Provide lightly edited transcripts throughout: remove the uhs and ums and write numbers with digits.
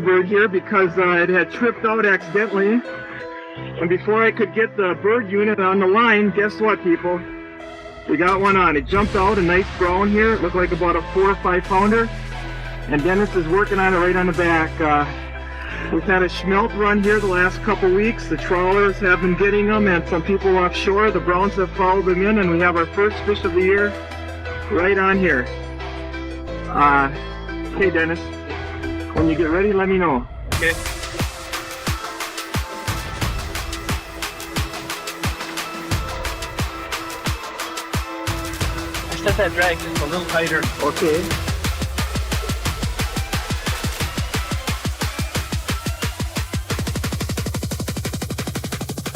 bird here because it had tripped out accidentally. And before I could get the bird unit on the line, guess what, people? We got one on. It jumped out, a nice brown here. It looked like about a 4 or 5 pounder. And Dennis is working on it right on the back. We've had a schmelt run here the last couple weeks. The trawlers have been getting them, and some people offshore. The browns have followed them in, and we have our first fish of the year right on here. Okay, Dennis. When you get ready, let me know. Okay. Set that drag just a little tighter. Okay.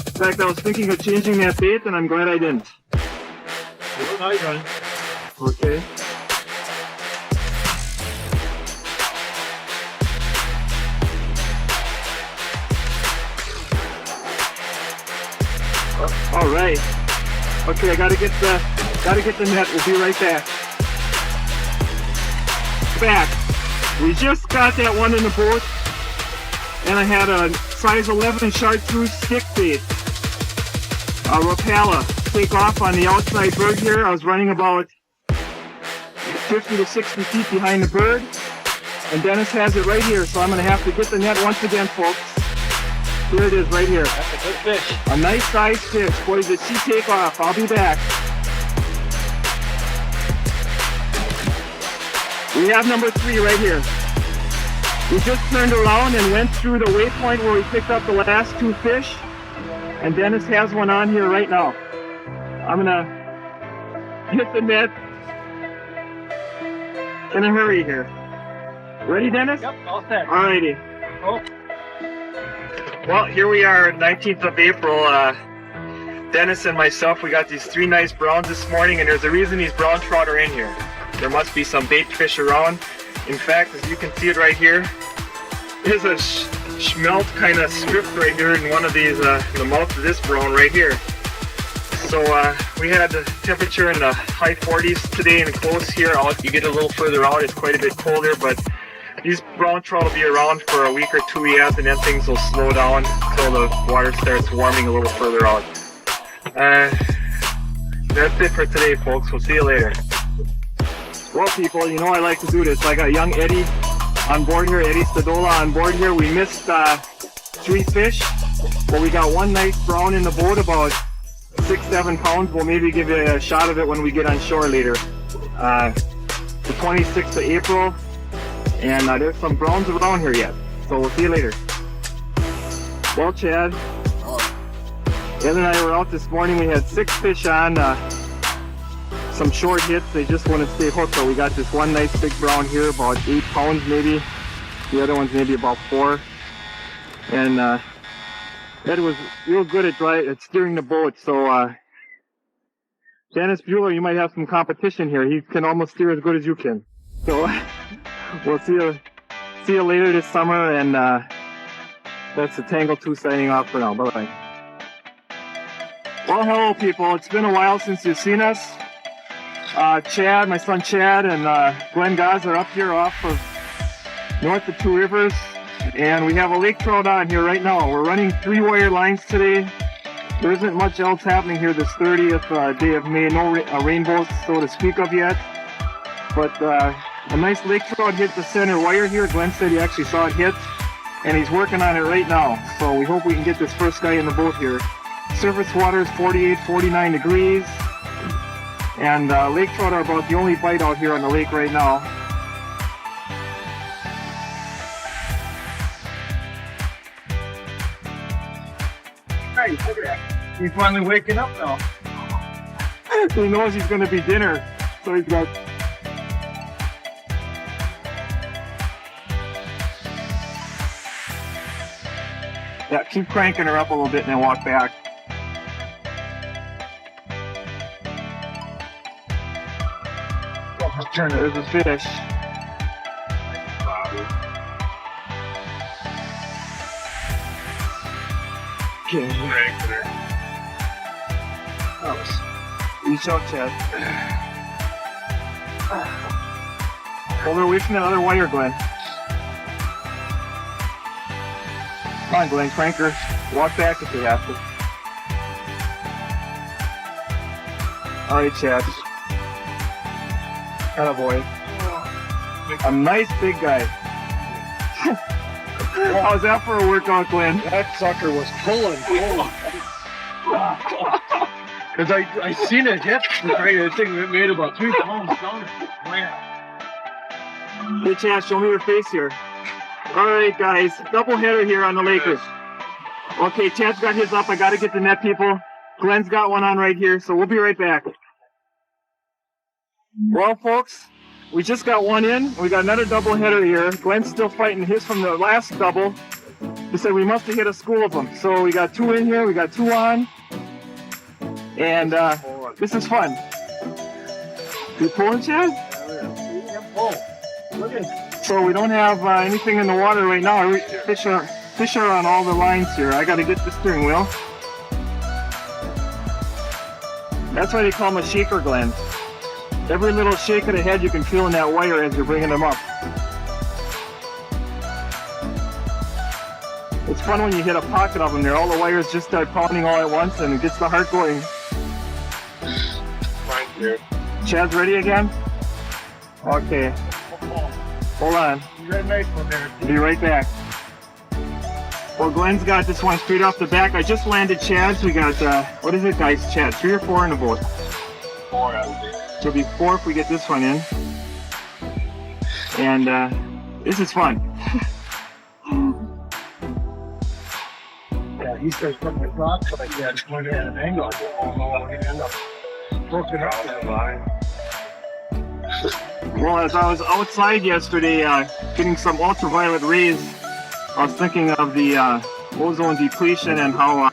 In fact, I was thinking of changing that bait, and I'm glad I didn't. Now you're running. Okay. All right. Okay, I gotta get the net. We'll be right back. We just got that one in the boat, and I had a size 11 chartreuse stick bait, a Rapala, take off on the outside bird here. I was running about 50 to 60 feet behind the bird, and Dennis has it right here, so I'm gonna have to get the net once again, folks. Here it is right here. That's a good fish. A nice sized fish. Boy, did she take off. I'll be back. We have number 3 right here. We just turned around and went through the waypoint where we picked up the last 2 fish. And Dennis has one on here right now. I'm gonna hit the net in a hurry here. Ready, Dennis? Yep, all set. Alrighty. Oh. Well, here we are, 19th of April. Dennis and myself, we got these 3 nice browns this morning, and there's a reason these brown trout are in here. There must be some bait fish around. In fact, as you can see it right here, there's a schmelt kind of strip right here in one of these, in the mouth of this brown right here. So we had the temperature in the high 40s today and close here. You get a little further out, it's quite a bit colder, but these brown trout will be around for a week or 2 yet, and then things will slow down until the water starts warming a little further out. That's it for today, folks. We'll see you later. Well, people, you know I like to do this. I got young Eddie on board here, Eddie Stadola on board here. We missed 3 fish, but we got 1 nice brown in the boat, about 6-7 pounds. We'll maybe give you a shot of it when we get on shore later. The 26th of April, and there's some browns around here yet. So we'll see you later. Well, Chad, Ed and I were out this morning. We had 6 fish on, some short hits. They just want to stay hooked, but we got this 1 nice big brown here, about 8 pounds maybe. The other one's maybe about 4. And Ed was real good at steering the boat. So Dennis Bueller, you might have some competition here. He can almost steer as good as you can. So we'll see you later this summer, and that's the Tangle 2 signing off for now. Bye-bye. Well, hello, people. It's been a while since you've seen us. Chad, my son Chad, and Glenn Goss are up here off of north of 2 Rivers, and we have a lake trout on here right now. We're running 3-wire lines today. There isn't much else happening here this 30th day of May. No rainbows, so to speak of yet. But a nice lake trout hit the center wire here. Glenn said he actually saw it hit, and he's working on it right now. So we hope we can get this first guy in the boat here. Surface water is 48, 49 degrees. And lake trout are about the only bite out here on the lake right now. Hey, look at that. He's finally waking up now. He knows he's going to be dinner, so he's got... Yeah, keep cranking her up a little bit and then walk back. There's a fish. Okay. Reach out, Chad. Hold her away from that other wire, Glenn. Come on, Glenn, crank her. Walk back if you have to. All right, Chad. Attaboy. A nice big guy. How's that for a workout, Glenn? That sucker was pulling. Because I seen it hit. I think it made about 3 pounds down. Hey, Chad, show me your face here. All right, guys, double header here on the Lakers. Okay, Chad's got his up. I got to get the net, people. Glenn's got one on right here, so we'll be right back. Well, folks, we just got one in. We got another double header here. Glenn's still fighting his from the last double. He said we must have hit a school of them. So we got 2 in here. We got 2 on. And this is fun. You pulling, Chad? So we don't have anything in the water right now. Fish are on all the lines here. I got to get the steering wheel. That's why they call them a shaker, Glenn. Every little shake of the head you can feel in that wire as you're bringing them up. It's fun when you hit a pocket of them there. All the wires just start pounding all at once and it gets the heart going. Right there. Chad's ready again? Okay. Hold on. You got a nice one there. Be right back. Well, Glenn's got this one straight off the back. I just landed Chad's. We got, what is it, guys, Chad? 3 or 4 in the boat? 4 out of it. So it'll be 4 if we get this one in. And this is fun. Yeah, he starts putting the rocks like that. It's going at an angle. We're going to end up broken up that line. Well, as I was outside yesterday getting some ultraviolet rays, I was thinking of the ozone depletion and how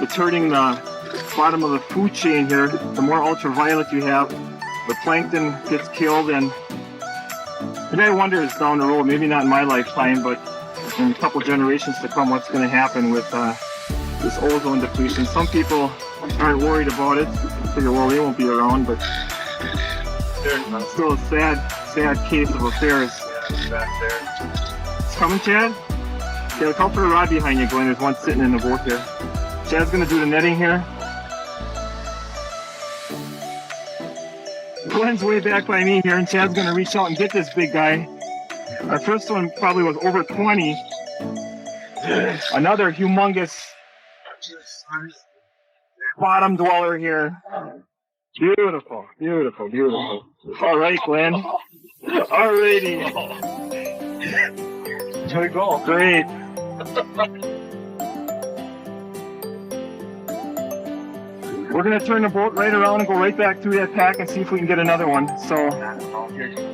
it's hurting the bottom of the food chain here. The more ultraviolet you have, the plankton gets killed, and I wonder is down the road, maybe not in my lifetime, but in a couple generations to come, what's going to happen with this ozone depletion. Some people aren't worried about it. Figure, well, they won't be around, but it's still a sad case of affairs. Yeah, back there. It's coming, Chad? Yeah, look out for the rod behind you, Glenn. There's one sitting in the boat here. Chad's going to do the netting here. Glenn's way back by me here, and Chad's going to reach out and get this big guy. Our first one probably was over 20. Another humongous bottom dweller here. Beautiful, beautiful, beautiful. All right, Glenn. All righty. There we go. Great. We're going to turn the boat right around and go right back through that pack and see if we can get another one. So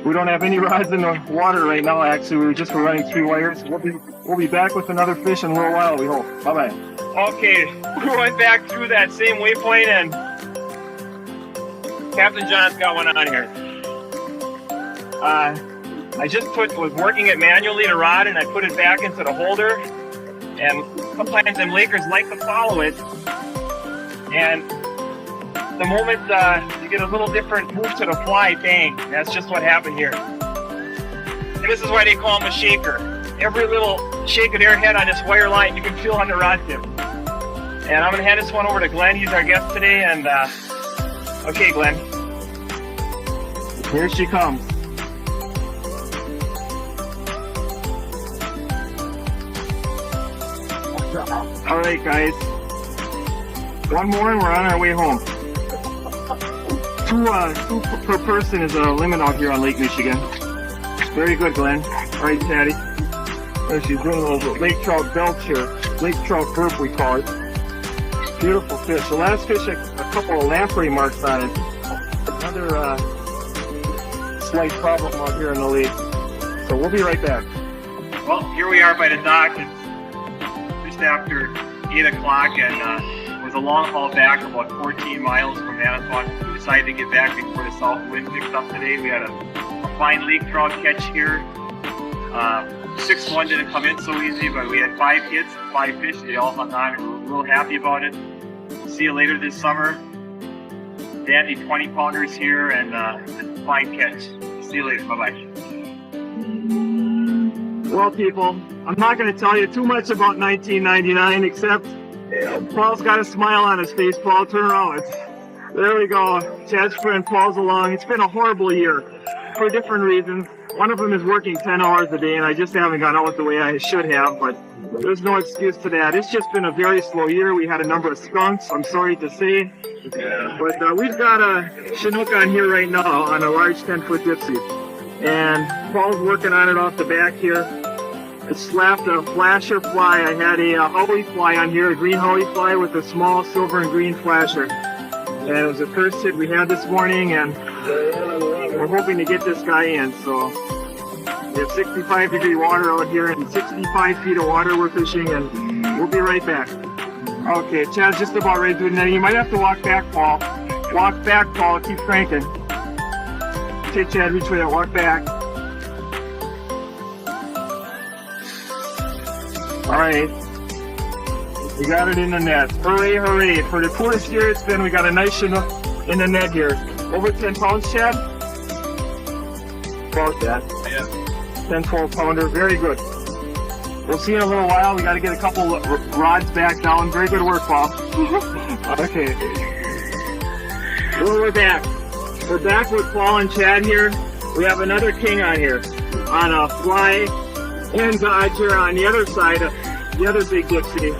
we don't have any rods in the water right now, actually. We were running 3 wires. We'll be back with another fish in a little while, we hope. Bye-bye. Okay, we went back through that same waypoint, and Captain John's got one on here. I just was working it manually, the rod, and I put it back into the holder. And sometimes them Lakers like to follow it. And the moment you get a little different move to the fly, bang, that's just what happened here. And this is why they call him a shaker. Every little shake of their head on this wire line you can feel on the rod tip. And I'm going to hand this one over to Glenn. He's our guest today. And okay, Glenn. Here she comes. All right, guys. One more and we're on our way home. Two per person is a limit out here on Lake Michigan. Very good, Glenn. All right, Patty. There she's doing a little lake trout belch here. Lake trout burp, we call it. Beautiful fish. The last fish, a couple of lamprey marks on it. Another slight problem out here in the lake. So we'll be right back. Well, here we are by the dock. It's just after 8 o'clock, and it was a long haul back, about 14 miles from Manitowoc. We decided to get back before the south wind picked up today. We had a fine lake trout catch here. 6-1 didn't come in so easy, but we had 5 hits, 5 fish. They all hung on, and we're real happy about it. See you later this summer. Dandy 20-pounders here, and a fine catch. See you later. Bye-bye. Well, people, I'm not going to tell you too much about 1999, except Paul's got a smile on his face. Paul, turn around. There we go. Chad's friend Paul's along. It's been a horrible year for different reasons. One of them is working 10 hours a day, and I just haven't gone out the way I should have, but there's no excuse to that. It's just been a very slow year. We had a number of skunks, I'm sorry to say. But we've got a Chinook on here right now on a large 10-foot dipsy. And Paul's working on it off the back here. I slapped a flasher fly. I had a Howie fly on here, a green Howie fly with a small silver and green flasher. And it was the first hit we had this morning, and we're hoping to get this guy in. So we have 65-degree water out here and 65 feet of water we're fishing, and we'll be right back. Okay, Chad's just about ready to do the netting. You might have to walk back, Paul. Walk back, Paul. Keep cranking. Okay, Chad, reach for that. Walk back. All right. We got it in the net. Hooray, hooray. For the coolest year it's been, we got a nice Chinook in the net here. Over 10 pounds, Chad? About that. Yeah. 10, 12 pounder. Very good. We'll see in a little while. We got to get a couple rods back down. Very good work, Paul. Okay. Well, we're back. We're back with Paul and Chad here. We have another king on here. On a fly and dodger on the other side of the other big dipsy.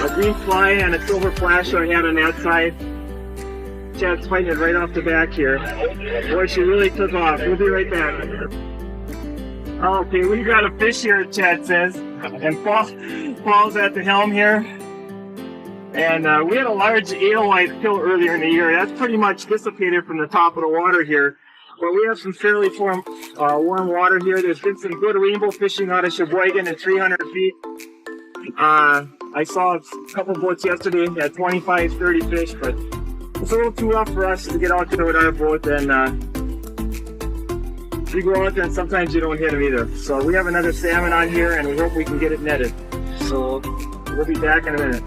A green fly and a silver flasher I had on that side. Chad's fighting it right off the back here. Boy, she really took off. We'll be right back. Okay, we got a fish here, Chad says. And Paul's at the helm here. And we had a large edelweiss kill earlier in the year. That's pretty much dissipated from the top of the water here. But we have some fairly warm water here. There's been some good rainbow fishing out of Sheboygan at 300 feet. I saw a couple boats yesterday at 25, 30 fish, but it's a little too rough for us to get out there with our boat. And we go out there and sometimes you don't hit them either. So we have another salmon on here and we hope we can get it netted. So we'll be back in a minute.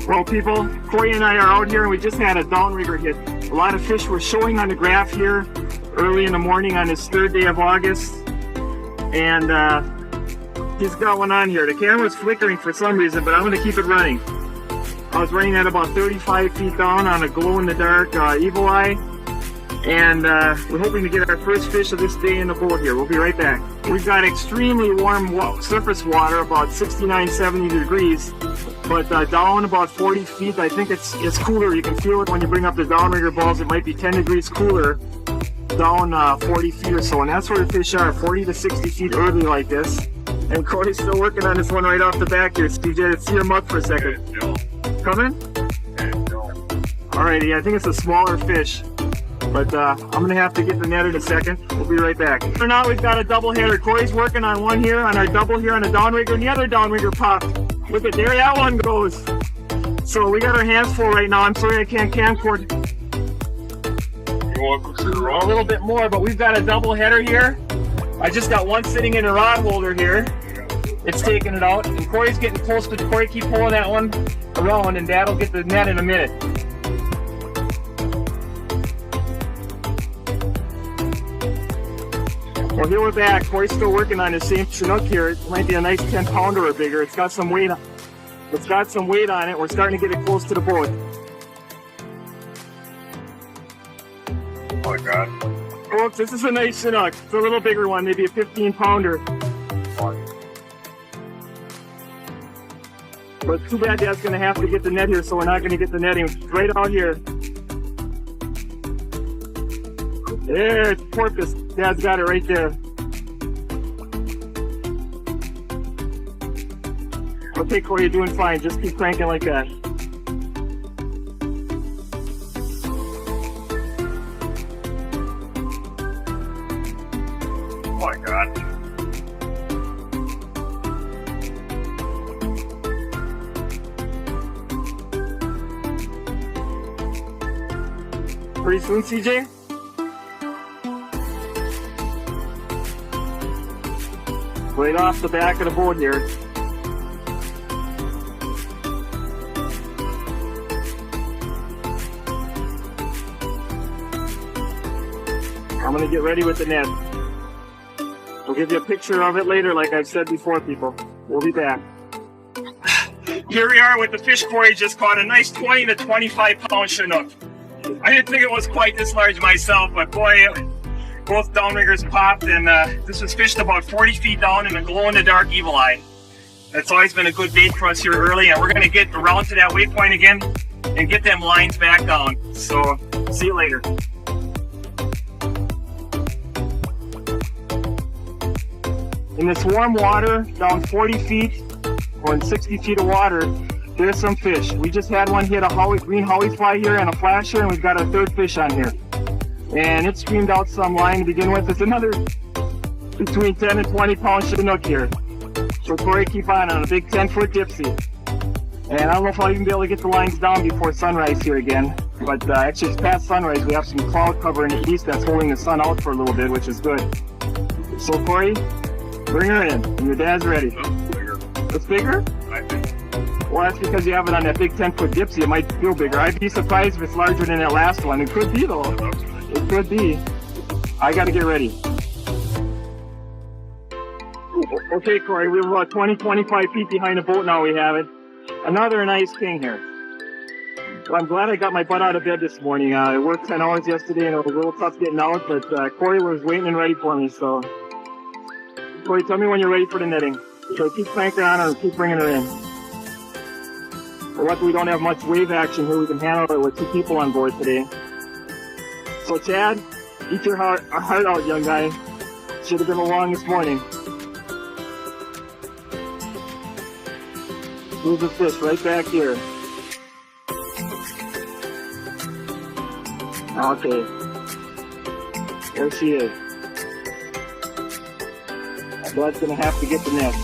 Well, people, Corey and I are out here and we just had a downrigger hit. A lot of fish were showing on the graph here early in the morning on this 3rd day of August. And he's got one on here. The camera's flickering for some reason, but I'm going to keep it running. I was running at about 35 feet down on a glow-in-the-dark Evil Eye. And we're hoping to get our first fish of this day in the boat here. We'll be right back. We've got extremely warm surface water, about 69, 70 degrees. But down about 40 feet, I think it's cooler. You can feel it when you bring up the downrigger balls. It might be 10 degrees cooler down 40 feet or so. And that's where the fish are, 40 to 60 feet early like this. And Corey's still working on this one right off the back here. CJ, let's see him up for a second. Coming? Alrighty, I think it's a smaller fish. But I'm going to have to get the net in a second. We'll be right back. For now, we've got a double header. Corey's working on one here, on our double here on a downrigger, and the other downrigger popped. Look at there, that one goes. So we got our hands full right now. I'm sorry I can't camcord a little bit more, but we've got a double header here. I just got one sitting in a rod holder here. It's taking it out, and Corey's getting close to Corey. Keep pulling that one around, and Dad'll get the net in a minute. Well, here we're back. Corey's still working on his same Chinook here. It might be a nice 10 pounder or bigger. It's got some weight on it. We're starting to get it close to the boat. Oh my God. Folks, this is a nice Chinook. It's a little bigger one, maybe a 15 pounder. But too bad Dad's going to have to get the net here, so we're not going to get the netting right out here. There, it's porpoise. Dad's got it right there. Okay, Corey, you're doing fine. Just keep cranking like that. Oh my God. Pretty soon, CJ? Right off the back of the boat here. I'm gonna get ready with the net. We'll give you a picture of it later, like I've said before, people. We'll be back. Here we are with the fish Corey just caught, a nice 20 to 25 pound Chinook. I didn't think it was quite this large myself, but boy, both downriggers popped, and this was fished about 40 feet down in the glow-in-the-dark Evil Eye. That's always been a good bait for us here early, and we're going to get around to that waypoint again and get them lines back down. So, see you later. In this warm water, down 40 feet or in 60 feet of water, there's some fish. We just had one hit a green Howie fly here and a flasher, and we've got our third fish on here. And it screamed out some line to begin with. It's another between 10 and 20 pound Chinook here. So Corey, keep on a big 10-foot dipsy. And I don't know if I'll even be able to get the lines down before sunrise here again. But actually, it's past sunrise. We have some cloud cover in the east that's holding the sun out for a little bit, which is good. So Corey, bring her in, and your dad's ready. It's bigger. It's bigger? I think. Well, that's because you have it on that big 10-foot dipsy. It might feel bigger. I'd be surprised if it's larger than that last one. It could be, though. It could be. I got to get ready. Okay, Corey, we're about 20, 25 feet behind the boat now. We have it. Another nice king here. Well, I'm glad I got my butt out of bed this morning. I worked 10 hours yesterday, and it was a little tough getting out, but Corey was waiting and ready for me, so... Corey, tell me when you're ready for the netting. So keep cranking on her and keep bringing her in. We're lucky we don't have much wave action here. We can handle it with 2 people on board today. So Chad, eat your heart out, young guy. Should have been along this morning. Move the fish right back here. Okay. There she is. Bud's gonna have to get the net.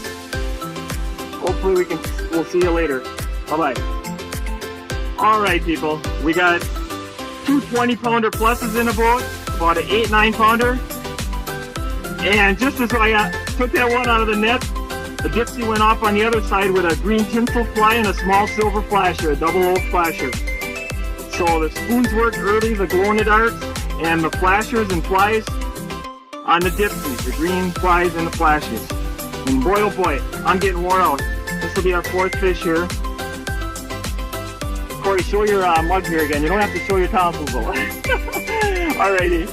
Hopefully we'll see you later. Bye-bye. Alright people, we got 2 20-pounder pluses in the boat, about an 8-9 pounder. And just as I took that one out of the net, the dipsy went off on the other side with a green tinsel fly and a small silver flasher, a double O flasher. So the spoons worked early, the glow-in-the-darks, and the flashers and flies on the dipsies, the green flies and the flashes. And boy oh boy, I'm getting wore out. This will be our 4th fish here. Corey, show your mug here again. You don't have to show your tonsils though. Alrighty.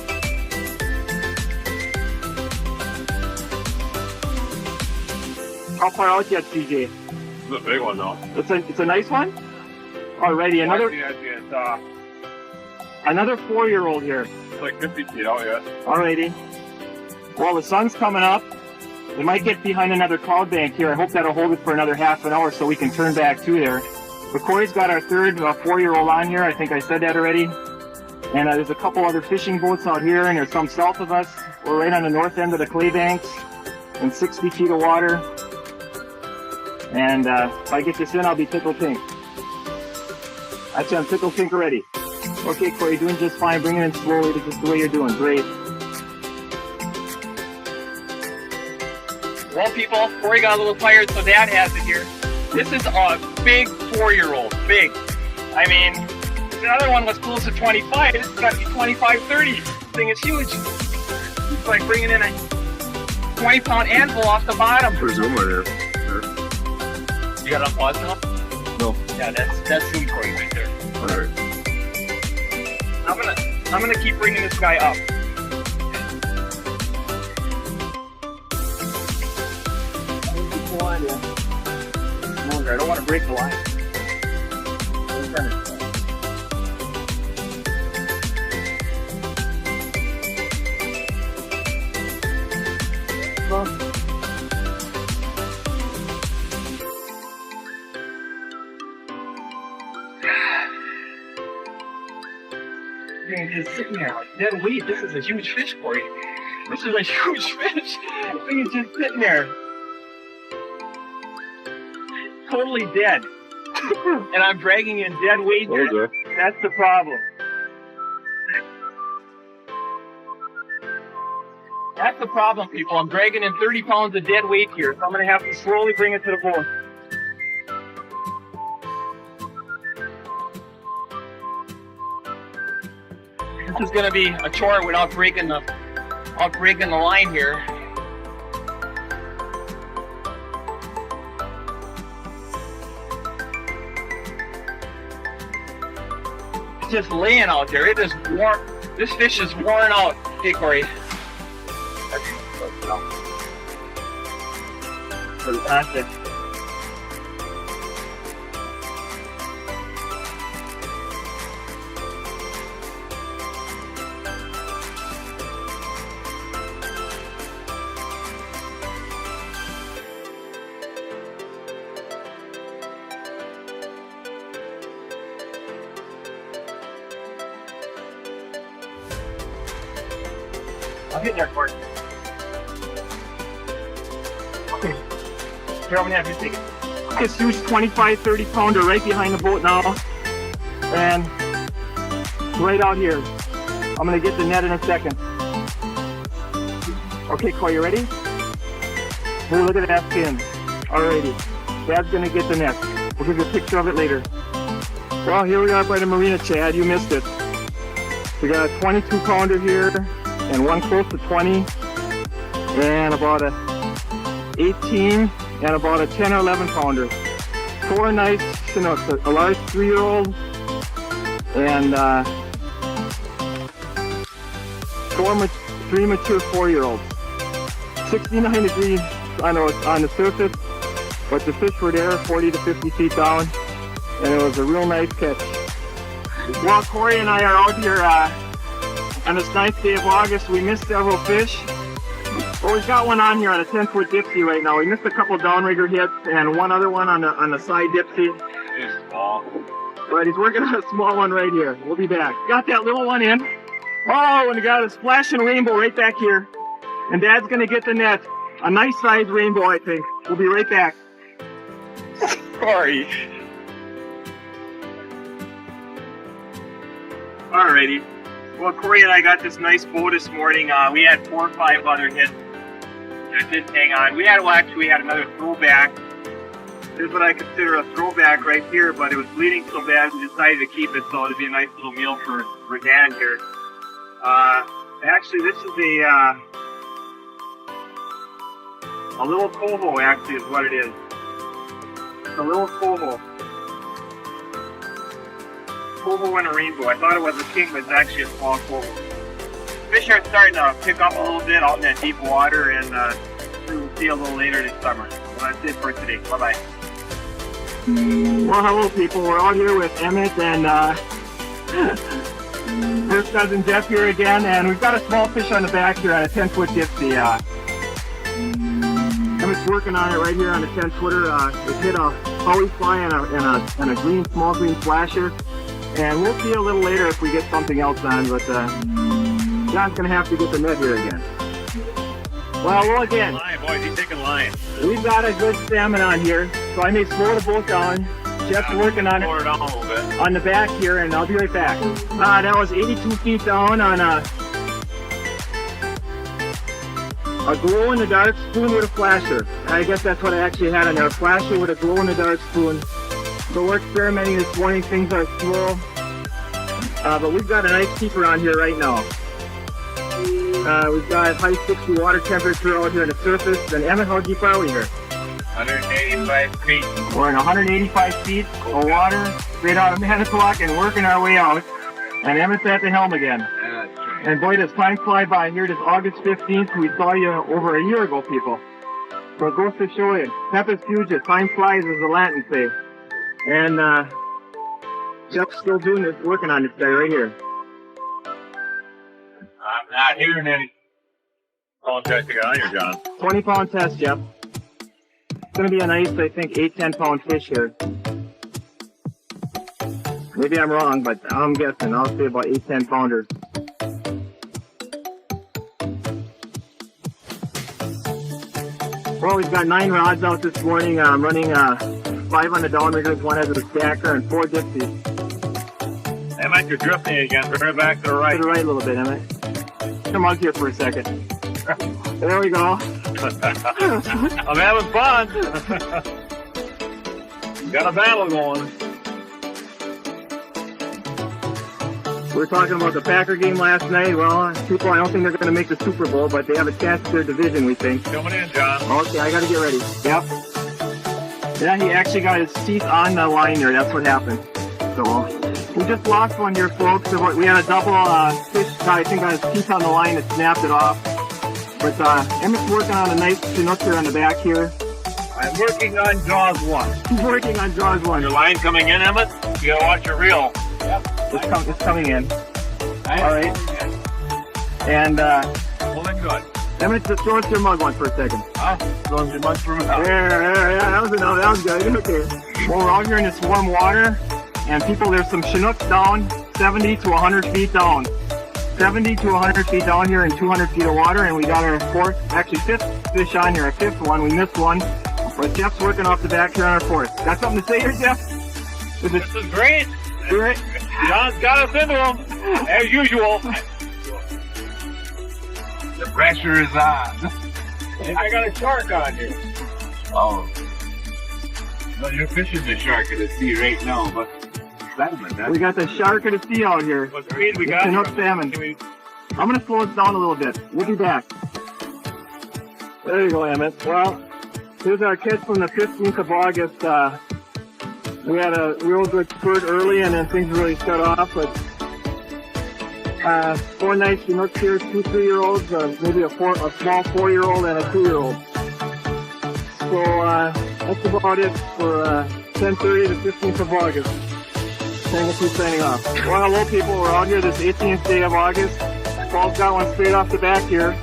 How far out yet, CJ? It's a big one though. It's a nice one? Alrighty, another 4-year-old here. It's like 50 feet out yet. Alrighty. Well, the sun's coming up. We might get behind another cloud bank here. I hope that'll hold it for another half an hour so we can turn back to there. But Corey's got our 3rd 4-year-old on here. I think I said that already. And there's a couple other fishing boats out here, and there's some south of us. We're right on the north end of the clay banks in 60 feet of water. And if I get this in, I'll be tickled pink. Actually, I'm tickled pink already. Okay, Corey, doing just fine. Bring it in slowly, just the way you're doing. Great. Well, people, Corey got a little tired, so Dad has it here. This is a big 4-year-old. Big. I mean, the other one was close to 25. This has got to be 25, 30. This thing is huge. It's like bringing in a 20-pound anvil off the bottom. There's Zoom right here. You got it on pause now? No. Yeah, that's Zoom Corey right there. Alright. I'm gonna keep bringing this guy up. I don't want to break the line. Just sitting there like dead weight. This is a huge fish, Corey. This is a huge fish. The thing is just sitting there. Totally dead. And I'm dragging in dead weight here. Okay. That's the problem. That's the problem, people. I'm dragging in 30 pounds of dead weight here, so I'm going to have to slowly bring it to the boat. This is going to be a chore without breaking the line here. just laying out there. It is warm. This fish is worn out. Hey, Corey. Fantastic. I'll get there, Corey. Okay. Here, I'm gonna have you take it. This huge 25, 30 pounder right behind the boat now. And right out here. I'm gonna get the net in a second. Okay, Corey, you ready? Hey, look at that fin. Alrighty. Dad's gonna get the net. We'll give you a picture of it later. Well, here we are by the marina, Chad. You missed it. We got a 22 pounder here, and one close to 20, and about a 18, and about a 10 or 11 pounder. 4 nice Chinooks, a large 3-year-old, and 3 mature 4-year-olds. 69 degrees on the surface, but the fish were there 40 to 50 feet down, and it was a real nice catch. Well, Corey and I are out here on this 9th day of August. We missed several fish. Well, we've got one on here on a 10-foot dipsy right now. We missed a couple downrigger hits and one other one on the side dipsy. He's small. But he's working on a small one right here. We'll be back. Got that little one in. Oh, and we got a splashing rainbow right back here. And Dad's gonna get the net. A nice sized rainbow, I think. We'll be right back. Sorry. Alrighty. Well, Corey and I got this nice bow this morning. We had 4 or 5 other hits that didn't hang on. We had another throwback. This is what I consider a throwback right here, but it was bleeding so bad we decided to keep it, so it'd be a nice little meal for Dan here. Actually, this is a little coho, actually, is what it is. It's a little coho. Coho and a rainbow. I thought it was a king, but it's actually a small coho. Fish are starting to pick up a little bit out in that deep water, and we'll see a little later this summer. Well, that's it for today. Bye-bye. Well, hello, people. We're out here with Emmett and his cousin Jeff here again, and we've got a small fish on the back here on a 10-foot dipsy. Emmett's working on it right here on the 10-footer. It hit a Howie fly and a small green flasher. And we'll see a little later if we get something else on, but John's gonna have to get the net here again. Well, again. Line, boys, he's taking line. We've got a good salmon on here, so I may slow the boat down. Jeff's working on it Slow her down a little bit. on the back here, and I'll be right back. That was 82 feet down on a glow-in-the-dark spoon with a flasher. I guess that's what I actually had on there, a flasher with a glow-in-the-dark spoon. So we're experimenting this morning. Things are slow, but we've got a nice keeper on here right now. We've got high 60 water temperature out here on the surface. And Emmett, how deep are we here? 185 feet. We're in 185 feet of water, straight out of Manitowoc, and working our way out. And Emmett's at the helm again. And boy, does time fly by. Here it is August 15th. We saw you over a year ago, people. So it goes to show you. Tempus fugit. Time flies, as the Latins say. And Jeff's still doing this, working on this guy right here. I'm not hearing any. How much you got on here, John? 20-pound test, Jeff. It's going to be a nice, I think, 8-10 pound fish here. Maybe I'm wrong, but I'm guessing. I'll say about 8-10 pounders. Well, we've got 9 rods out this morning. I'm running 5 on the downriggers, 1 as a stacker, and 4 dipsies. Emmett, you're drifting again. Turn it back to the right. To the right a little bit, Emmett. Come out here for a second. There we go. I'm having fun. Got a battle going. We were talking about the Packer game last night. Well, people, I don't think they're going to make the Super Bowl, but they have a chance to their division, we think. Coming in, John. Okay, I got to get ready. Yep. Yeah, he actually got his seat on the line there. That's what happened. So, We just lost one here, folks. We had a double fish. I think I had his teeth on the line that snapped it off. But Emmett's working on a nice Chinook here on the back here. I'm working on Jaws 1. He's working on Jaws 1. Your line coming in, Emmett? You gotta watch your reel. Yep. It's coming in. All right. And Pulling good. Emmett, just throw us your mug one for a second. Throwing your mug for me. Yeah, that was enough. That was good. Okay. Well, we're out here in this warm water, and people, there's some Chinooks down 70 to 100 feet down. 70 to 100 feet down here in 200 feet of water, and we got our fifth fish on here, our fifth one. We missed one, but Jeff's working off the back here on our fourth. Got something to say here, Jeff? This is great. Great. John's got us into them, as usual. The pressure is on. I got a shark on here. Oh. Well, you're fishing the shark at the sea right now, but salmon. We got the shark of the sea out here. What speed we got? Chinook salmon. I'm going to slow us down a little bit. We'll be back. There you go, Emmett. Well, here's our catch from the 15th of August. We had a real good spurt early, and then things really shut off. But 4 nice Chinooks here, 2 3-year-olds, maybe a small 4-year-old and a 2-year-old. So that's about it for 10:30 the 15th of August. Tangle signing off. Well, hello people. We're out here this 18th day of August. Paul's got one straight off the back here.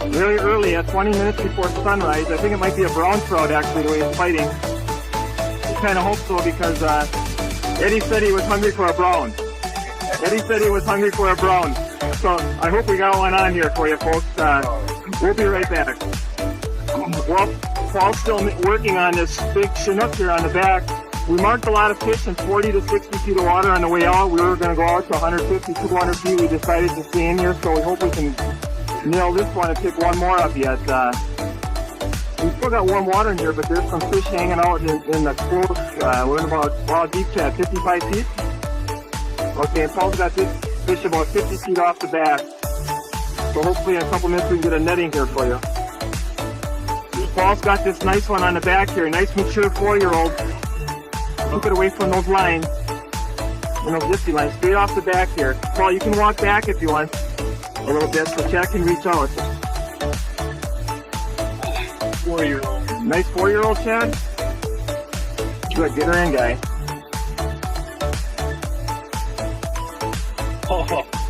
Really early, at 20 minutes before sunrise. I think it might be a brown trout actually, the way he's fighting. I kind of hope so because Eddie said he was hungry for a brown. Eddie said he was hungry for a brown. So I hope we got one on here for you folks. We'll be right back. Well, Paul's still working on this big Chinook here on the back. We marked a lot of fish in 40 to 60 feet of water on the way out. We were going to go out to 150, 200 feet. We decided to stay in here, so we hope we can nail this one and pick one more up yet. We still got warm water in here, but there's some fish hanging out in the close. We're in about deep chat, 55 feet. Okay, Paul's got this fish about 50 feet off the back. So hopefully in a couple minutes we can get a netting here for you. Paul's got this nice one on the back here, nice mature 4-year-old. Keep it away from those lines. You know, this line, straight off the back here. Paul, you can walk back if you want a little bit, so Chad can reach out. 4-year-old. Nice 4-year-old, Chad. Good, get her in, guy.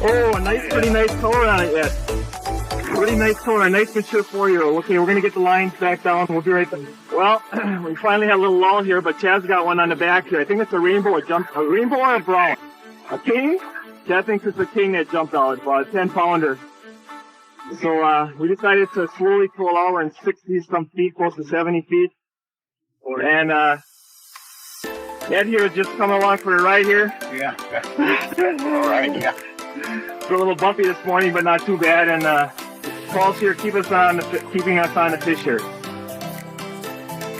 Oh, a nice, pretty nice color on it yet. Pretty nice color, a nice mature 4-year-old. Okay, we're going to get the lines back down. We'll be right back. Well, we finally had a little lull here, but Chad's got one on the back here. I think it's a rainbow. A rainbow or a brown? A king? Chad thinks it's a king that jumped out. It's about a 10-pounder. So we decided to slowly pull out. We're in 60-some feet, close to 70 feet. And Ed here is just coming along for the ride here. Yeah. All right, yeah. It's a little bumpy this morning, but not too bad. And Paul's here keeping us on the fish here.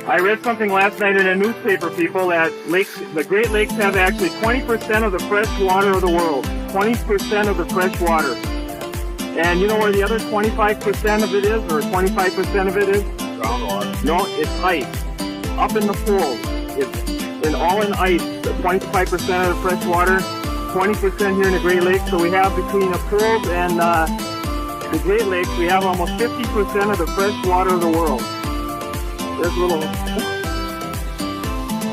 I read something last night in a newspaper, people, that the Great Lakes have actually 20% of the fresh water of the world. 20% of the fresh water. And you know where the other 25% of it is, or 25% of it is? Groundwater. No, it's ice. Up in the pools. It's all in ice. 25% of the fresh water, 20% here in the Great Lakes. So we have between the pools and the Great Lakes, we have almost 50% of the fresh water of the world. There's a little...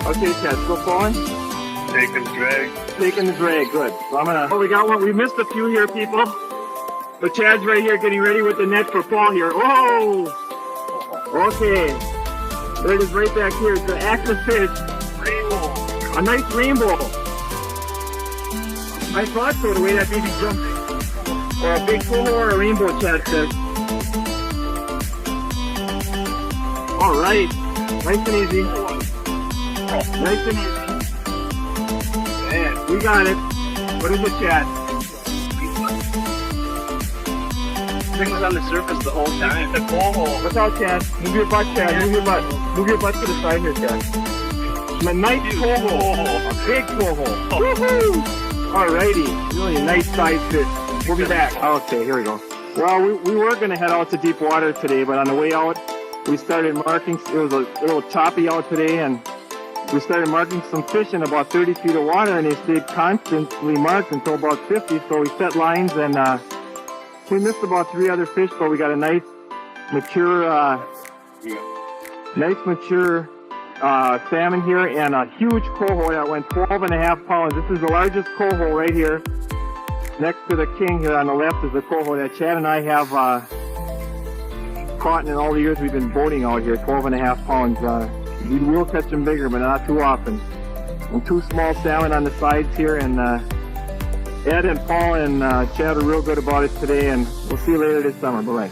Okay, Chad, still falling? Taking the drag. Taking the drag, good. So I'm gonna... Oh, we got one. We missed a few here, people. But Chad's right here getting ready with the net for Paul here. Oh! Okay. There it is right back here. It's an active fish. Rainbow. A nice rainbow. I thought so, the way that baby jumped. Or a big coho or a rainbow, Chad says. All right. Nice and easy. Nice and easy. Man. We got it. What is it, Chad? Thing was on the surface the whole time. The coho. What's out, Chad? Move your butt, Chad. Move your butt. Move your butt to the side here, Chad. A nice coho. A big coho. Woohoo! Alrighty. Really nice size fish. We'll be back. Okay, here we go. Well, we were going to head out to deep water today, but on the way out, we started marking. It was a little choppy out today, and we started marking some fish in about 30 feet of water, and they stayed constantly marked until about 50. So we set lines, and we missed about 3 other fish, but we got a nice mature salmon here, and a huge coho that went 12.5 pounds. This is the largest coho right here. Next to the king here on the left is the coho that Chad and I have caught in all the years we've been boating out here. 12.5 pounds. We will catch them bigger, but not too often. And 2 small salmon on the sides here, and Ed and Paul and Chad are real good about it today, and we'll see you later this summer. Bye-bye.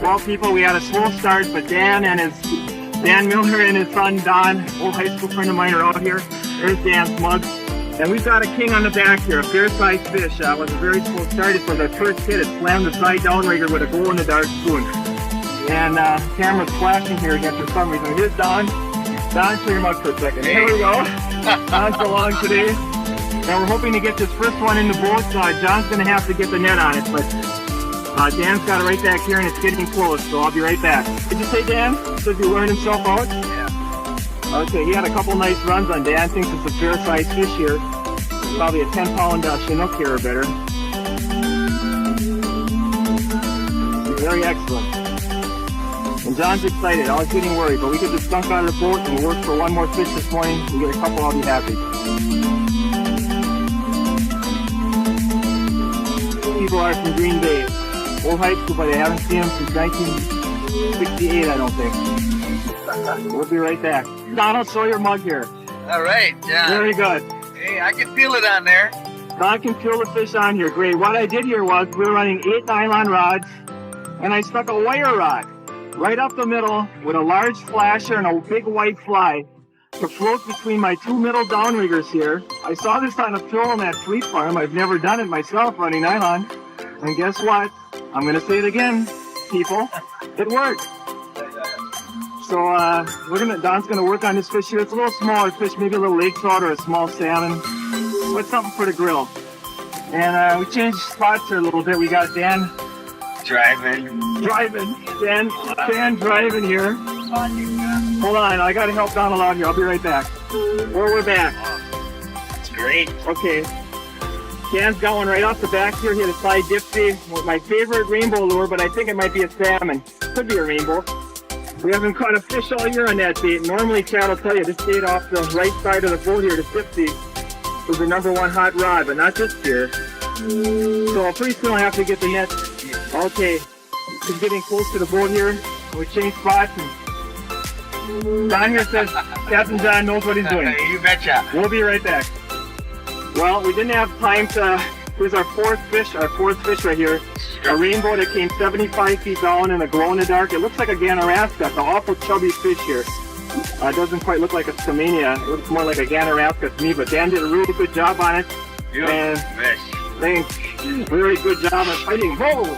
Well, people, we had a slow start, but Dan Miller and his son Don, old high school friend of mine, are out here. There's Dan's mug. And we've got a king on the back here, a fair-sized fish. It was a very slow start. It was our first hit. It slammed the side downrigger with a glow-in-the-dark spoon. And camera's flashing here again for some reason. Here's Don. Don, show your mug for a second. Here we go. Don's along today. And we're hoping to get this first one in the boat. John's going to have to get the net on it, but Dan's got it right back here, and it's getting close, so I'll be right back. Did you say, Dan? Says he wearing himself out? Yeah. Okay, he had a couple nice runs on Dan. Thinks it's a fair-sized fish here. Probably a 10-pound Chinook here or better. Very excellent. And John's excited. I was getting worried, but we get the skunk out of the boat and we work for one more fish this morning. We get a couple, I'll be happy. People are from Green Bay. Old high school, but I haven't seen them since 1968, I don't think. We'll be right back. Donald, show your mug here. All right, yeah. Very good. Hey, I can feel it on there. Don can feel the fish on here. Great. What I did here was we were running 8 nylon rods, and I stuck a wire rod right up the middle with a large flasher and a big white fly to float between my 2 middle downriggers here. I saw this on a film at Fleet Farm. I've never done it myself running nylon. And guess what? I'm going to say it again, people. It worked. So Don's going to work on this fish here. It's a little smaller fish, maybe a little lake trout or a small salmon. But something for the grill. And we changed spots here a little bit. We got Dan Driving. Dan driving here. Hold on, I gotta help Donald out here. I'll be right back. We're back. It's great. Okay. Dan's got one right off the back here. He had a side dipsy with my favorite rainbow lure, but I think it might be a salmon. Could be a rainbow. We haven't caught a fish all year on that bait. Normally, Chad will tell you, this bait off the right side of the boat here, the dipsy, was the #1 hot rod, but not this year. So pretty soon I'll have to get the net. Okay, he's getting close to the boat here. We changed spots, and Don here says Captain John knows what he's doing. You betcha. We'll be right back. Well, we didn't have time to. Here's our fourth fish right here. A rainbow that came 75 feet down in a glow-in-the-dark. It looks like a Ganaraska. It's an awful chubby fish here. It doesn't quite look like a Skamania. It looks more like a Ganaraska to me, but Dan did a really good job on it. And thanks. Very good job at fighting. Whoa!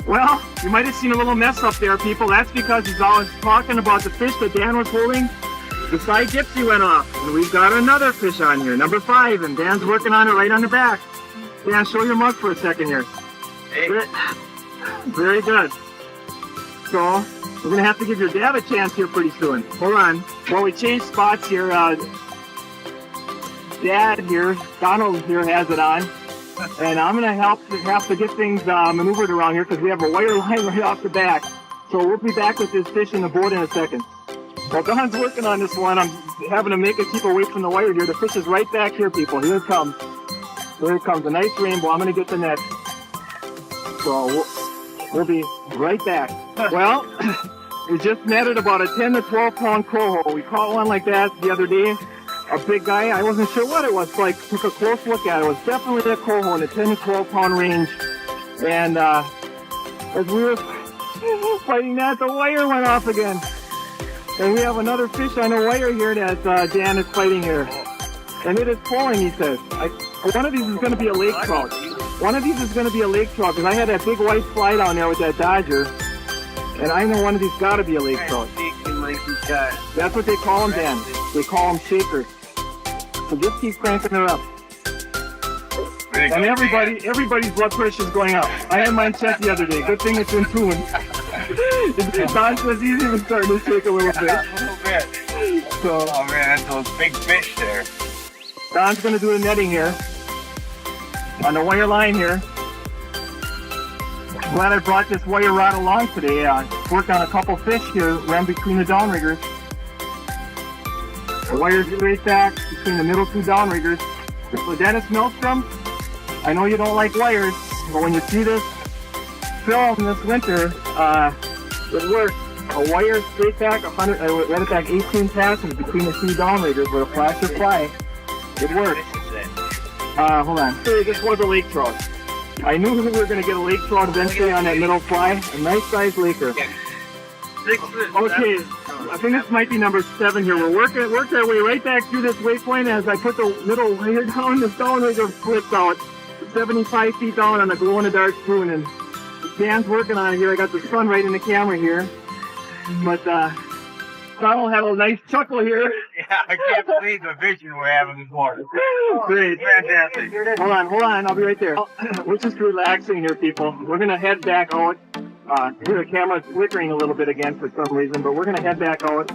Well, you might have seen a little mess up there, people. That's because he's always talking about the fish that Dan was holding. The side gypsy went off, and we've got another fish on here, #5, and Dan's working on it right on the back. Dan, show your mug for a second here. Hey. Very good. So, we're going to have to give your dad a chance here pretty soon. Hold on. Well, we changed spots here. Dad here, Donald here has it on. And I'm going to have to get things maneuvered around here because we have a wire line right off the back. So we'll be back with this fish in the boat in a second. Well, Don's working on this one. I'm having to make it keep away from the wire here. The fish is right back here, people. Here it comes. Here it comes. A nice rainbow. I'm going to get the net. So we'll be right back. Well, we just netted about a 10 to 12 pound coho. We caught one like that the other day. A big guy. I wasn't sure what it was, so I took a close look at it. It was definitely a coho in the 10 to 12 pound range. And as we were fighting that, the wire went off again. And we have another fish on the wire here that Dan is fighting here. And it is pulling, he says. One of these is going to be a lake trout. One of these is going to be a lake trout because I had that big white fly down there with that Dodger. And I know one of these got to be a lake trout. That's what they call them, Dan. They call them shakers. So just keep cranking her up. And everybody's blood pressure is going up. I had mine checked the other day. Good thing it's in tune. Don says he's even starting to shake a little bit. So Oh man, that's those big fish there. Don's gonna do the netting here on the wire line here. Glad I brought this wire rod along today. Worked on a couple fish here, ran between the downriggers. The wire's straight back between the middle two downriggers. So Dennis Melstrom, I know you don't like wires, but when you see this film this winter, it works. A wire straight back, I ran it back 18 passes between the two downriggers with a flasher fly. It works. Hold on. Hey, this was a lake trout. I knew we were going to get a lake trout eventually on that middle fly. A nice sized laker. Okay, I think this might be number 7 here. We're worked our way right back through this waypoint. As I put the middle wire down, the downrigger flips out 75 feet down on a glow-in-the-dark spoon. And Dan's working on it here. I got the sun right in the camera here. But Donald had a nice chuckle here. Yeah, I can't believe the vision we're having this morning. Great. Fantastic. Hold on, I'll be right there. We're just relaxing here, people. We're gonna head back out. Here the camera's flickering a little bit again for some reason, but we're gonna head back out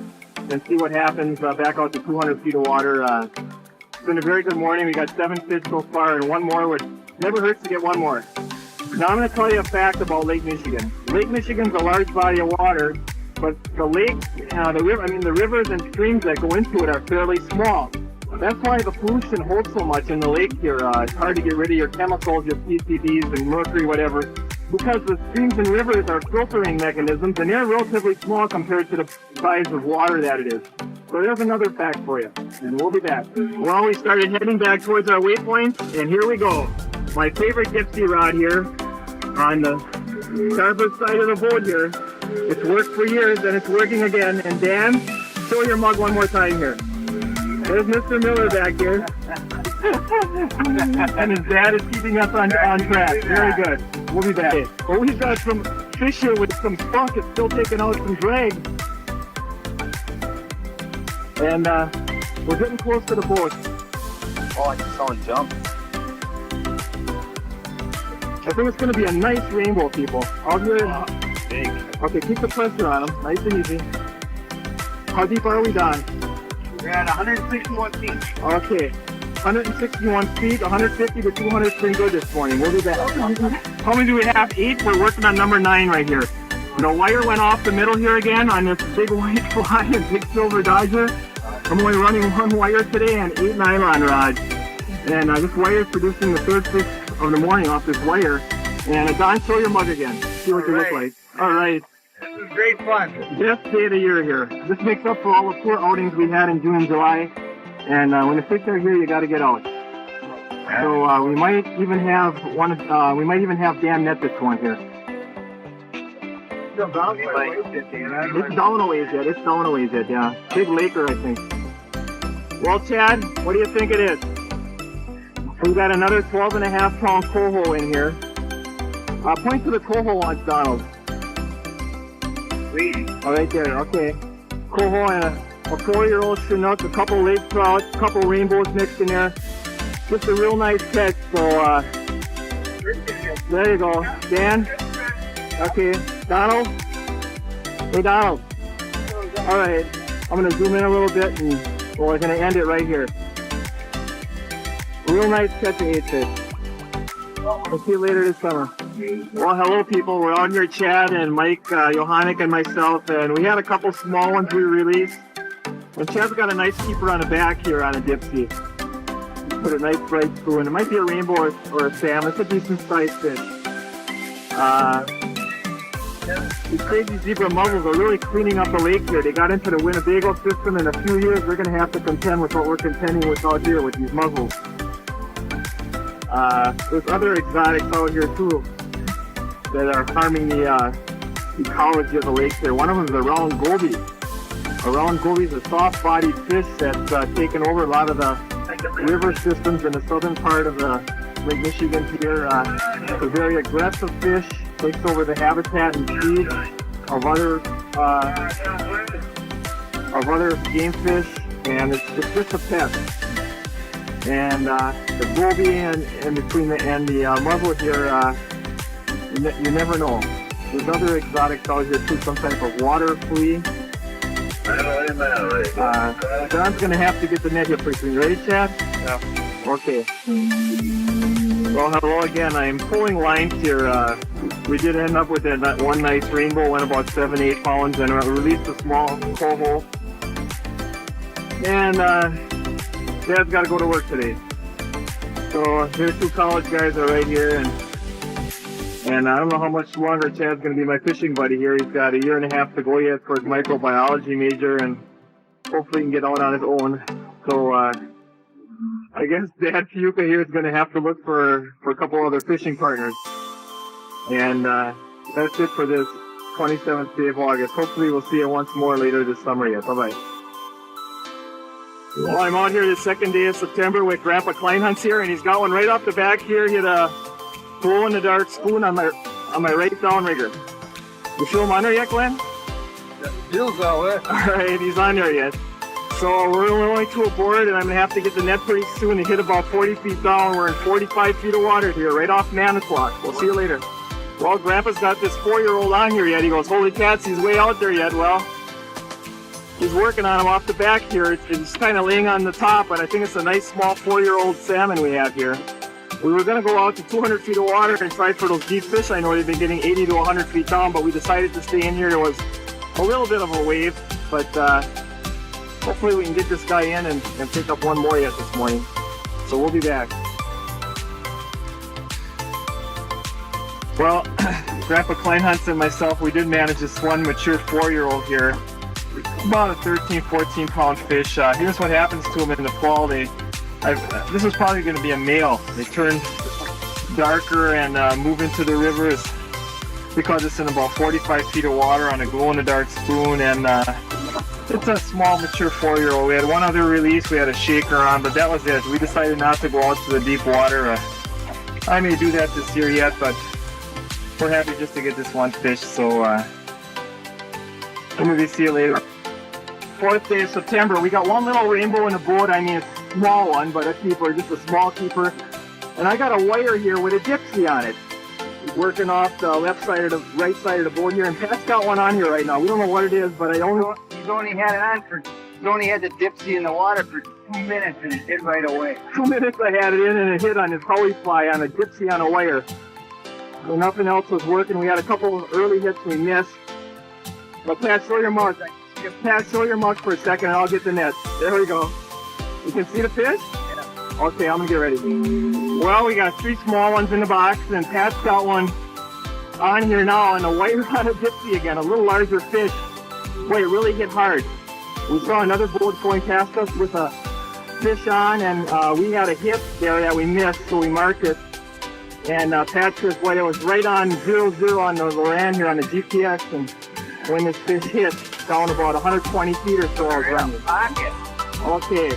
and see what happens back out to 200 feet of water. It's been a very good morning. We got 7 fish so far, and one more would never hurts to get one more. Now I'm gonna tell you a fact about Lake Michigan. Lake Michigan's a large body of water, but the lake, the rivers and streams that go into it are fairly small. That's why the pollution holds so much in the lake here. It's hard to get rid of your chemicals, your PCBs and mercury, whatever, because the streams and rivers are filtering mechanisms, and they're relatively small compared to the size of water that it is. So there's another fact for you, and we'll be back. Well, we started heading back towards our waypoint, and here we go. My favorite Dipsy rod here on the starboard side of the boat here. It's worked for years, and it's working again. And Dan, show your mug one more time here. There's Mr. Miller back here. And his dad is keeping us on track. Very good. We'll be back. Well, we've got some fish here with some spunk. It's still taking out some drag. And we're getting close to the boat. Oh, I just saw him jump. I think it's going to be a nice rainbow, people. Out here. Big. Okay, keep the pressure on them. Nice and easy. How deep are we, Don? We're at 161 feet. Okay. 161 feet, 150 to 200 is pretty good this morning. We'll be back. How many do we have? 8. We're working on number 9 right here. The wire went off the middle here again on this big white fly and big silver dodger. I'm only running 1 wire today and 8 nylon rods. And this wire is producing the 3rd fish of the morning off this wire. And Don, show your mug again. See what you look like. All right. This is great fun. Best day of the year here. This makes up for all the poor outings we had in June and July. And when the fish are here, you got to get out. So we might even have we might even have Dan net this one here. It's down a ways yet. It's down a ways yet. Yeah, big laker, I think. Well, Chad, what do you think it is? We got another 12.5-pound coho in here. Point to the coho once, Donald. Oh, right there. Okay. Coho and a 4-year-old Chinook, a couple lake trout, a couple rainbows mixed in there. Just a real nice catch. So there you go, Dan. Okay, Donald. Hey, Donald. All right. I'm gonna zoom in a little bit, and we're gonna end it right here. Real nice catch of 8 fish. We'll see you later this summer. Well, hello people. We're out here, Chad and Mike, Johannik and myself, and we had a couple small ones we released. And Chad's got a nice keeper on the back here on a Dipsy. Put a nice bright spoon. It might be a rainbow or a salmon. It's a decent sized fish. These crazy zebra muzzles are really cleaning up the lake here. They got into the Winnebago system. In a few years, we're going to have to contend with what we're contending with out here with these muzzles. There's other exotics out here too that are harming the ecology of the lake there. One of them is a round goby. A round goby is a soft-bodied fish that's taken over a lot of the river systems in the southern part of the Lake Michigan here. It's a very aggressive fish. Takes over the habitat and feed of other game fish, and it's just a pest. And the goby and between the muzzle here, you never know. There's other exotics out here too, some type of water flea. John's gonna have to get the net here pretty soon. You ready, Chad? Yeah. Okay. Well, hello again. I'm pulling lines here. We did end up with that one nice rainbow, went about 7-8 pounds, and released a small coho. And Dad's got to go to work today. So here's two college guys are right here, and I don't know how much longer Chad's going to be my fishing buddy here. He's got a year and a half to go yet for his microbiology major, and hopefully he can get out on his own. So I guess Dad Fiuka here is going to have to look for a couple other fishing partners. And that's it for this 27th day of August. Hopefully we'll see you once more later this summer yet. Bye-bye. Well, I'm out here the second day of September with Grandpa Kleinhans here, and he's got one right off the back here. He had a glow-in-the-dark spoon on my right downrigger. You show him on there yet, Glenn? Bill's all right. Alright, he's on there yet. So we're only two aboard, and I'm going to have to get the net pretty soon to hit about 40 feet down. We're in 45 feet of water here, right off Manitowoc. We'll see you later. Well, Grandpa's got this 4-year-old on here yet. He goes, holy cats, he's way out there yet. Well, he's working on him off the back here. It's kind of laying on the top, and I think it's a nice small 4-year-old salmon we have here. We were going to go out to 200 feet of water and try for those deep fish. I know they've been getting 80 to 100 feet down, but we decided to stay in here. There was a little bit of a wave, but hopefully we can get this guy in and pick up one more yet this morning. So we'll be back. Well, Grandpa Kleinhans and myself, we did manage this one mature 4-year-old here. About a 13, 14 pound fish. Here's what happens to them in the fall. This is probably going to be a male. They turn darker and move into the rivers because it's in about 45 feet of water on a glow-in-the-dark spoon, and it's a small mature 4-year-old. We had one other release. We had a shaker on, but that was it. We decided not to go out to the deep water. I may do that this year yet, but we're happy just to get this one fish. So maybe see you later. 4th day of September. We got one little rainbow in the boat. I mean, it's a small one, but a keeper, just a small keeper. And I got a wire here with a dipsy on it. Working off the left side of the right side of the boat here, and Pat's got one on here right now. We don't know what it is, but He's only had it on he's only had the dipsy in the water for 2 minutes and it hit right away. 2 minutes I had it in and it hit on his Howie fly on a dipsy on a wire. So nothing else was working. We had a couple of early hits we missed. But Pat, show your mark. Pat, show your mark for a second and I'll get the net. There we go. You can see the fish? Yeah. Okay, I'm gonna get ready. Well, we got 3 small ones in the box, and Pat's got one on here now, and a wire on a dipsy again, a little larger fish. Boy, it really hit hard. We saw another boat going past us with a fish on, and we had a hit there that we missed, so we marked it. And Pat says, boy, it was right on 0-0 on the Loran here on the GPS, and when this fish hit, down about 120 feet or so, I was running. Okay.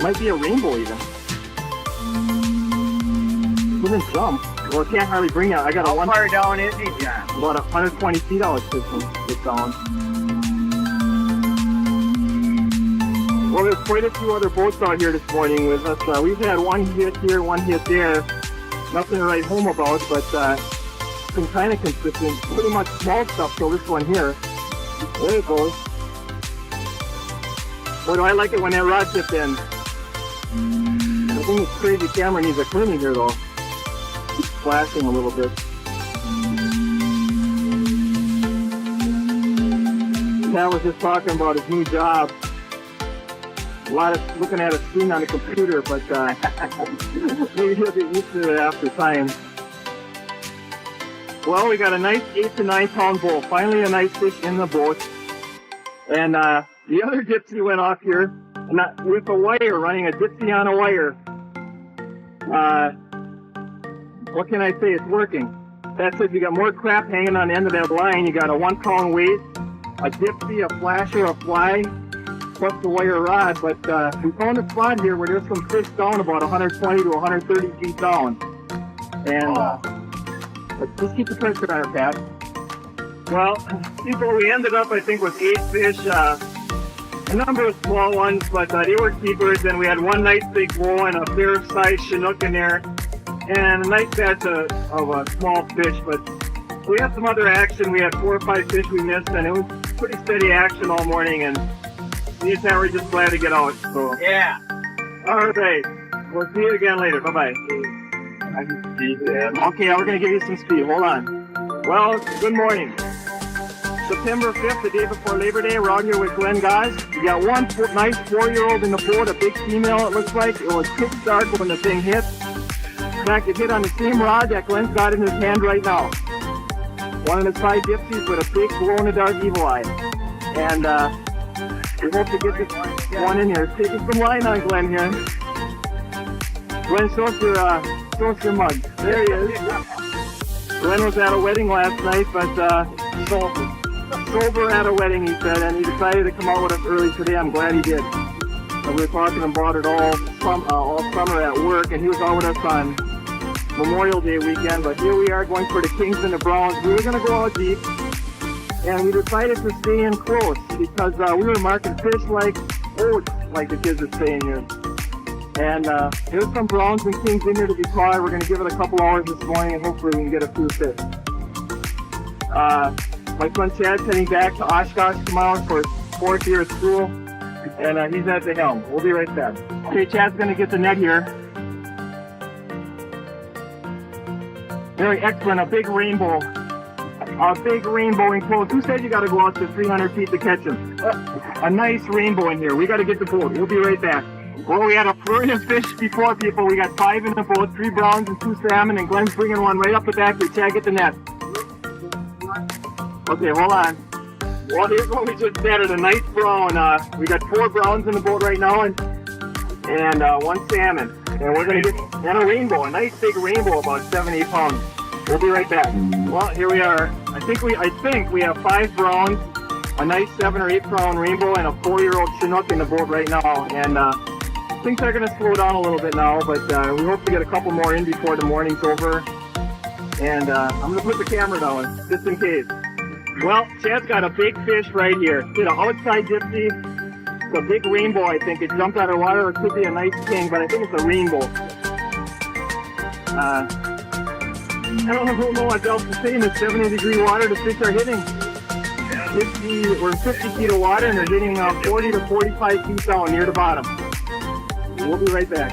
Might be a rainbow even. He didn't jump. Well, I can't hardly bring it. I got How far down is he, John? about 120 feet I was fishing it down. Well, there's quite a few other boats out here this morning with us. We've had one hit here, one hit there. Nothing to write home about, but it's been kind of consistent. Pretty much small stuff till this one here. There it goes. Boy, do I like it when that rod tip ends. I think this crazy camera needs a cleaning here though. It's flashing a little bit. Pat was just talking about his new job. A lot of looking at a screen on the computer, but maybe he'll get used to it after time. Well, we got a nice 8 to 9 pound bull. Finally a nice fish in the boat. And the other dipsy went off here with a wire, running a dipsy on a wire. What can I say? It's working. That says you got more crap hanging on the end of that line. You got a 1 pound weight, a dipsy, a flasher, a fly, plus the wire rod. But we found a spot here where there's some fish down about 120 to 130 feet down. And let's just keep the pressure on her, Pat. Well, people, we ended up, I think, with 8 fish. A number of small ones, but they were keepers, and we had one nice big bull and a fair-sized Chinook in there, and a nice batch of small fish, but We had some other action. We had 4 or 5 fish we missed, and it was pretty steady action all morning. And me and Sam were just glad to get out. So Yeah. all right, we'll see you again later. Bye bye. Okay, we're gonna give you some speed. Hold on. Well, good morning. September 5th, the day before Labor Day, we're out here with Glenn Guys. We got one nice 4-year-old in the boat, a big female it looks like. It was quick start when the thing hit. In fact, it hit on the same rod that Glenn's got in his hand right now. One of the 5 gypsies with a big glow-in-the-dark evil eye. And we hope to get this one in here. Taking some line on Glenn here. Glenn, show us your mug. There he is. Glenn was at a wedding last night, but sober at a wedding, he said, and he decided to come out with us early today. I'm glad he did. And we were talking about it all summer at work, and he was out with us on Memorial Day weekend. But here we are going for the Kings and the Browns. We were going to go out deep, and we decided to stay in close because we were marking fish like oats, like the kids would say in here. And there's some Browns and Kings in here to be caught. We're going to give it a couple hours this morning, and hopefully we can get a few fish. My son Chad's heading back to Oshkosh tomorrow for his 4th year at school, and he's at the helm. We'll be right back. Okay, Chad's going to get the net here. Very excellent, a big rainbow. A big rainbow in close. Who said you got to go out to 300 feet to catch him? A nice rainbow in here. We got to get the boat. We'll be right back. Well, we had a flurry of fish before, people. We got 5 in the boat, 3 browns and 2 salmon, and Glenn's bringing one right up the back here. Chad, get the net. Okay, hold on. Well, here's what we just netted, a nice brown. We got 4 browns in the boat right now, and 1 salmon. And we're gonna get, and a rainbow, a nice big rainbow, about 7-8 pounds. We'll be right back. Well, here we are. I think we have 5 browns, a nice 7 or 8 pound rainbow, and a 4-year-old Chinook in the boat right now. And things are gonna slow down a little bit now, but we hope to get a couple more in before the morning's over. And I'm gonna put the camera down, just in case. Well, Chad's got a big fish right here. Hit an outside gypsy. It's a big rainbow, I think. It jumped out of the water. It could be a nice king, but I think it's a rainbow. I don't know what else to say in the 70-degree water the fish are hitting. We're 50 feet of water, and they're hitting 40 to 45 feet down near the bottom. We'll be right back.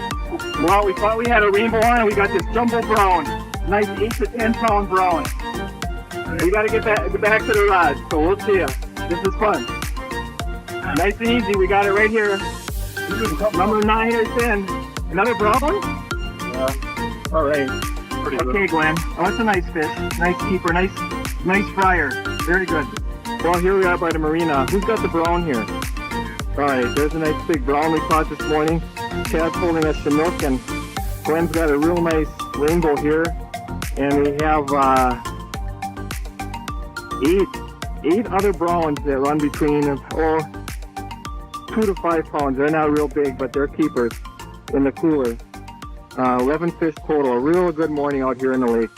Well, we thought we had a rainbow on, and we got this jumbo brown. Nice 8 to 10 pound brown. We got to get back to the rod, so we'll see you. This is fun. Nice and easy. We got it right here. Number 9 or 10. Another brown one? Yeah. All right. Pretty good. Okay, Glenn. Oh, that's a nice fish. Nice keeper. Nice fryer. Very good. Well, here we are by the marina. Who's got the brown here? All right. There's a nice big brown we caught this morning. Chad's holding a Chinook, and Glenn's got a real nice rainbow here. And we have 8 other browns that run between 2 to 5 pounds. They're not real big, but they're keepers in the cooler. 11 fish total. A real good morning out here in the lake.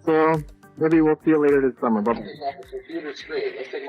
So maybe we'll see you later this summer. Bye.